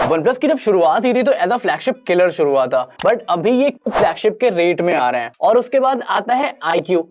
OnePlus की जब शुरुआत हुई थी तो एज अ फ्लैगशिप किलर शुरुआत था, बट अभी ये फ्लैगशिप के रेट में आ रहे हैं। और उसके बाद आता है iQOO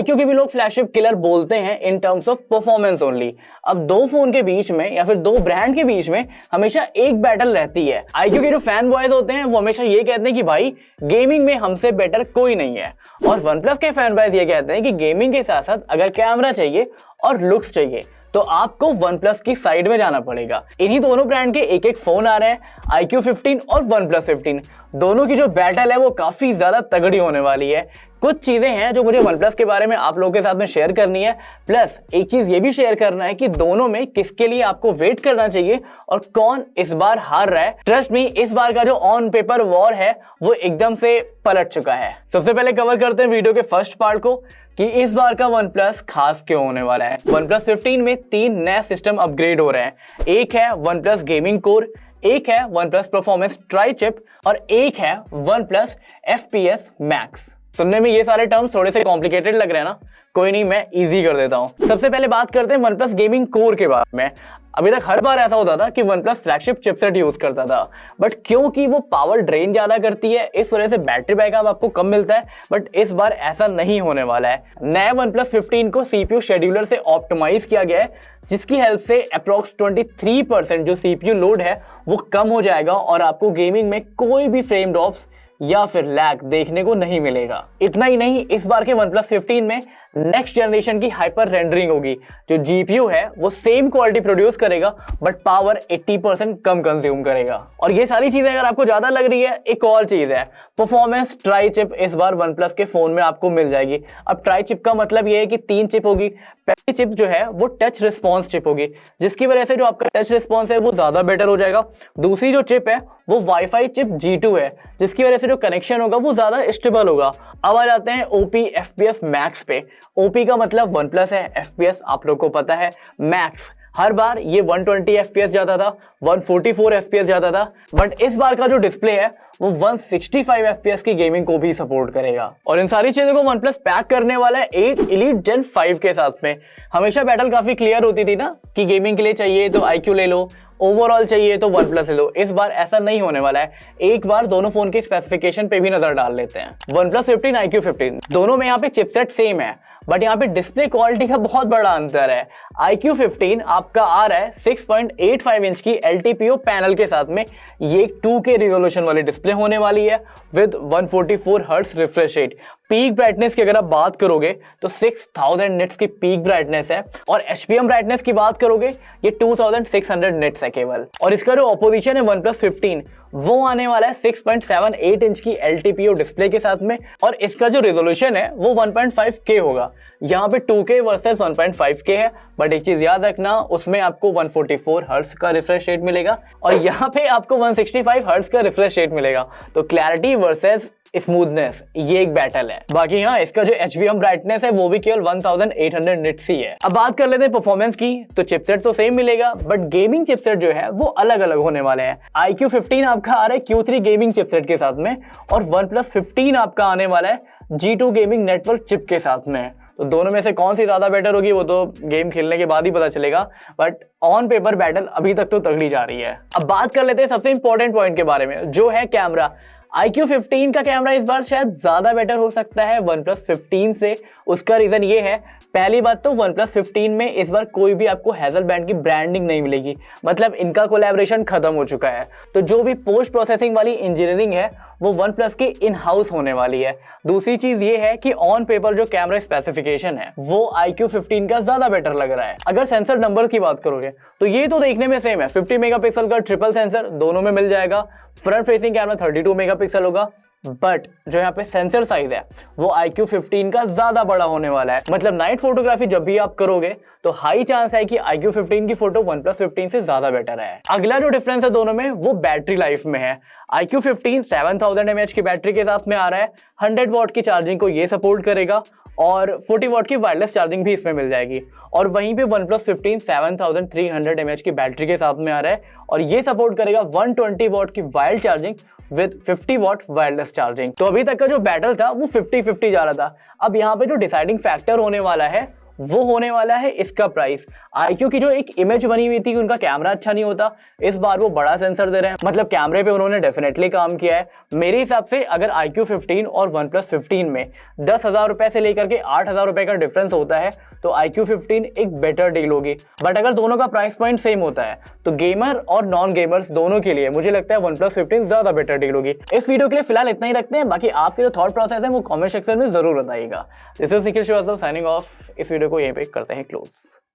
की भी लोग फ्लैगशिप किलर बोलते हैं in terms of performance only. अब दो फोन के बीच में या फिर दो ब्रांड के बीच में हमेशा एक बैटल रहती है। iQOO के जो फैन बॉयज होते हैं वो हमेशा ये कहते हैं कि भाई गेमिंग में हमसे बेटर कोई नहीं है, और OnePlus के फैन बॉयज ये कहते हैं कि गेमिंग के साथ साथ अगर कैमरा चाहिए और लुक्स चाहिए तो आपको OnePlus की साइड में जाना पड़ेगा। इन्हीं दोनों ब्रांड के एक एक फोन आ रहे हैं, iQOO 15 और OnePlus 15। दोनों की जो बैटल है वो काफी ज्यादा तगड़ी होने वाली है। कुछ चीजें हैं जो मुझे OnePlus के बारे में आप लोगों के साथ में शेयर करनी है, प्लस एक चीज ये भी शेयर करना है कि दोनों में किसके लिए आपको वेट करना चाहिए और कौन इस बार हार रहा है। ट्रस्ट मी, इस बार का जो ऑन पेपर वॉर है वो एकदम से पलट चुका है। सबसे पहले कवर करते हैं वीडियो के फर्स्ट पार्ट को कि इस बार का OnePlus खास क्यों होने वाला है। OnePlus 15 में 3 नए सिस्टम अपग्रेड हो रहे हैं। एक है OnePlus गेमिंग कोर, एक है OnePlus परफॉर्मेंस ट्राई चिप और एक है OnePlus FPS मैक्स। सुनने में ये सारे टर्म्स थोड़े से कॉम्प्लिकेटेड लग रहे हैं ना, कोई नहीं, मैं इजी कर देता हूं। सबसे पहले बात करते हैं OnePlus गेमिंग कोर के बारे में। अभी तक हर बार ऐसा होता था कि OnePlus फ्लैगशिप चिपसेट यूज करता था, बट क्योंकि वो पावर ड्रेन ज्यादा करती है इस वजह से बैटरी बैकअप आपको कम मिलता है। बट इस बार ऐसा नहीं होने वाला है। नए OnePlus 15 को CPU शेड्यूलर से ऑप्टिमाइज किया गया है, जिसकी हेल्प से अप्रॉक्स 23% जो CPU लोड है वो कम हो जाएगा और आपको गेमिंग में कोई भी फ्रेम ड्रॉप्स या फिर लैग देखने को नहीं मिलेगा। इतना ही नहीं, इस बार के OnePlus 15 में नेक्स्ट जनरेशन की हाइपर रेंडरिंग होगी। जो GPU है वो सेम क्वालिटी प्रोड्यूस करेगा बट पावर 80% कम कंज्यूम करेगा। और ये सारी चीजें अगर आपको ज्यादा लग रही है, एक और चीज है परफॉर्मेंस ट्राई चिप इस बार OnePlus के फोन में आपको मिल जाएगी। अब ट्राई चिप का मतलब ये है कि 3 चिप होगी। पहली चिप जो है वो टच रिस्पॉन्स चिप होगी, जिसकी वजह से जो आपका टच रिस्पॉन्स है वो ज्यादा बेटर हो जाएगा। दूसरी जो चिप है वो वाईफाई चिप G2 है, जिसकी वजह से जो कनेक्शन होगा वो ज्यादा स्टेबल होगा। अब आ जाते हैं OP FPS मैक्स पे। OP का मतलब OnePlus है, FPS आप लोग को पता है, मैक्स हर बार ये 120 FPS जाता था, 144 FPS जाता था, बट इस बार का जो डिस्प्ले है वो 165 FPS की गेमिंग को भी सपोर्ट करेगा। और इन सारी चीजों को OnePlus पैक करने वाला है 8 Elite Gen 5 के साथ में। हमेशा बैटल काफी क्लियर होती थी ना कि गेमिंग के लिए चाहिए तो iQOO ले लो, ओवरऑल चाहिए तो OnePlus ले लो। इस बार ऐसा नहीं होने वाला है। एक बार दोनों फोन की स्पेसिफिकेशन पे भी नजर डाल लेते हैं। OnePlus 15, iQOO 15 दोनों में यहाँ पे चिपसेट सेम है, बट यहाँ पे डिस्प्ले क्वालिटी का बहुत बड़ा अंतर है। iQOO 15 आपका आ रहा है 6.85 इंच की LTPO पैनल के साथ में। ये 2K रिजोल्यूशन वाली डिस्प्ले होने वाली है with 144 hertz refresh rate. Peak brightness की अगर आप बात करोगे तो 6000 निट्स की पीक ब्राइटनेस है, और HPM ब्राइटनेस की बात करोगे ये 2600 निट्स है केवल। और इसका जो ऑपोजिशन है OnePlus 15 वो आने वाला है 6.78 इंच की LTPO डिस्प्ले के साथ में, और इसका जो रेजोल्यूशन है वो 1.5K होगा। यहाँ पे 2K वर्सेस 1.5K है, बट एक चीज याद रखना, उसमें आपको 144 हर्ट्ज का रिफ्रेश रेट मिलेगा और यहाँ पे आपको 165 हर्ट्ज का रिफ्रेश रेट मिलेगा। तो क्लैरिटी वर्सेस स्मूथनेस ये एक बैटल है। बाकी हाँ, इसका जो HBM ब्राइटनेस है वो भी केवल 1800 निट्स ही है। अब बात कर लेते हैं परफॉर्मेंस की, तो चिपसेट तो सेम मिलेगा बट गेमिंग चिपसेट जो है वो अलग अलग होने वाले हैं। iQOO 15 आपका आ रहा है Q3 गेमिंग चिपसेट के साथ में, और OnePlus 15 आपका आने वाला है G2 गेमिंग नेटवर्क चिप के साथ में। तो दोनों में से कौन सी ज्यादा बेटर होगी वो तो गेम खेलने के बाद ही पता चलेगा, बट ऑन पेपर बैटल अभी तक तो तगड़ी जा रही है। अब बात कर लेते हैं सबसे इंपॉर्टेंट पॉइंट के बारे में, जो है कैमरा। iQOO 15 का कैमरा इस बार शायद ज्यादा बेटर हो सकता है OnePlus 15 से। उसका रीजन ये है, पहली बात तो OnePlus 15 में इस बार कोई भी आपको हैज़लबैंड की ब्रांडिंग नहीं मिलेगी, मतलब इनका कोलैबोरेशन खत्म हो चुका है। तो जो भी पोस्ट प्रोसेसिंग वाली इंजीनियरिंग है वो OnePlus के इन हाउस होने वाली है। दूसरी चीज ये है कि ऑन पेपर जो कैमरा स्पेसिफिकेशन है वो iQOO 15 का ज्यादा बेटर लग रहा है। अगर सेंसर नंबर की बात करोगे तो ये तो देखने में सेम है, 50 मेगापिक्सल का ट्रिपल सेंसर दोनों में मिल जाएगा। फ्रंट फेसिंग कैमरा 32 मेगापिक्सल होगा, बट जो यहाँ पे सेंसर साइज है वो iQOO 15 का ज्यादा बड़ा होने वाला है। मतलब नाइट फोटोग्राफी जब भी आप करोगे तो हाई चांस है कि iQOO 15 की फोटो OnePlus 15 से ज्यादा बेटर है। अगला जो डिफरेंस है दोनों में वो बैटरी लाइफ में है। iQOO 15 7000 mAh की बैटरी के साथ में आ रहा है, 100 वॉट की चार्जिंग को ये सपोर्ट करेगा और 40 वॉट की वायरलेस चार्जिंग भी इसमें मिल जाएगी। और वहीं पे OnePlus 15 7300 mAh की बैटरी के साथ में आ रहा है और ये सपोर्ट करेगा 120 वॉट की wired charging with 50 what wireless charging. तो अभी तक का जो बैटल था वो 50-50 जा रहा था। अब यहाँ पे जो डिसाइडिंग फैक्टर होने वाला है वो होने वाला है इसका प्राइस। iQOO की जो एक इमेज बनी हुई थी कि उनका कैमरा अच्छा नहीं होता, इस बार वो बड़ा सेंसर दे रहे हैं, मतलब कैमरे पे उन्होंने डेफिनेटली काम किया है। मेरे हिसाब से अगर iQOO 15 और OnePlus 15 में 10,000 रुपए से लेकर के 8,000 रुपए का डिफरेंस होता है तो iQOO 15 एक बेटर डील होगी। बट अगर दोनों का प्राइस पॉइंट सेम होता है तो गेमर और नॉन गेमर्स दोनों के लिए मुझे लगता है OnePlus 15 ज्यादा बेटर डील होगी। इस वीडियो के लिए फिलहाल इतना ही रखते हैं, बाकी आपके जो थॉट प्रोसेस है वो कमेंट सेक्शन में जरूर बताइएगा। This is Nikhil Srivastava signing off. इस वीडियो को यहीं पे करते हैं क्लोज।